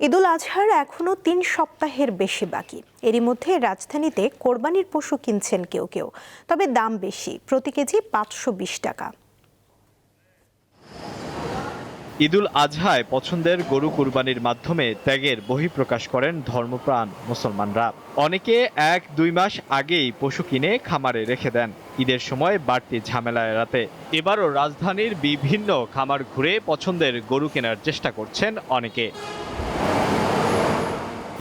ঈদুল আজহার এখনো ৩ সপ্তাহের বেশি বাকি। এরই মধ্যে রাজধানীতে কোরবানির পশু কিনছেন কেউ কেউ, তবে দাম বেশি, প্রতি কেজি ৫২০ টাকা। ঈদুল আজহায় পছন্দের গরু কুরবানির মাধ্যমে ত্যাগের বহিঃপ্রকাশ করেন ধর্মপ্রাণ মুসলমানরা। অনেকে ১-২ মাস আগেই পশু কিনে খামারে রেখে দেন ঈদের সময় বাড়তি ঝামেলা এড়াতে। এবারও রাজধানীর বিভিন্ন খামার ঘুরে পছন্দের গরু কেনার চেষ্টা করছেন অনেকে।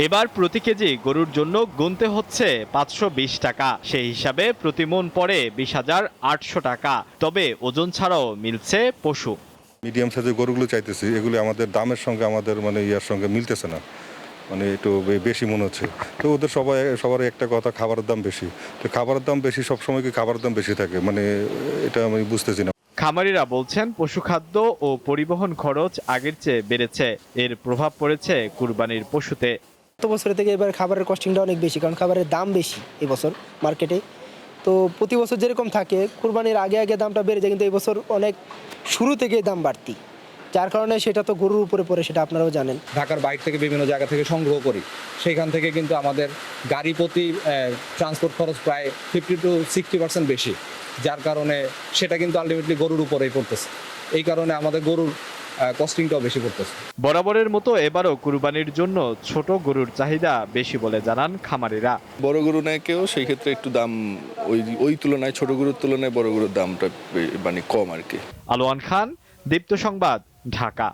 এবার প্রতি কেজি গরুর জন্য গুনতে হচ্ছে ৫২০ টাকা। সেই হিসাবে প্রতি মণ পড়ে ২০,৮০০ টাকা। তবে ওজন ছাড়াও মিলছে পশু। মিডিয়াম সাইজের গরুগুলো চাইতেছি, এগুলো আমাদের দামের সঙ্গে আমাদের ইয়ার সঙ্গে মিলতেছে না, একটু বেশি মনে হচ্ছে। তো ওদের সবার একটা কথা, খাবারের দাম বেশি। তো খাবারের দাম বেশি, সবসময় কি খাবারের দাম বেশি থাকে, এটা আমি বুঝতেছি না। খামারিরা বলছেন পশুখাদ্য ও পরিবহন খরচ আগের চেয়ে বেড়েছে। এর প্রভাব পড়েছে কুরবানির পশুতে। গত বছরের থেকে এবার খাবারের কস্টিংটা অনেক বেশি, কারণ খাবারের দাম বেশি এবছর মার্কেটে। তো প্রতি বছর যেরকম থাকে কুরবানির আগে দামটা বেড়ে যায়, কিন্তু এই বছর অনেক শুরু থেকে দাম বাড়তি, যার কারণে সেটা তো গরুর উপরে পড়ে, সেটা আপনারাও জানেন। ঢাকার বাইরে থেকে বিভিন্ন জায়গা থেকে সংগ্রহ করি, সেখান থেকে কিন্তু আমাদের গাড়ি প্রতি ট্রান্সপোর্ট খরচ প্রায় 50-60% বেশি, যার কারণে সেটা কিন্তু আলটিমেটলি গরুর উপরেই পড়তেছে। এই কারণে আমাদের গরুর কস্টিংটাও বেশি পড়তেছে। বরাবরের মতো এবারও কুরবানির জন্য ছোট গরুর চাহিদা বেশি বলে জানান খামারিরা। বড় গরু নেয় কেউ, সেই ক্ষেত্রে একটু দাম ওই তুলনায়, ছোট গরুর তুলনায় বড় গরুর দামটা কম আর কি। আলোয়ান খান, দীপ্ত সংবাদ, ঢাকা।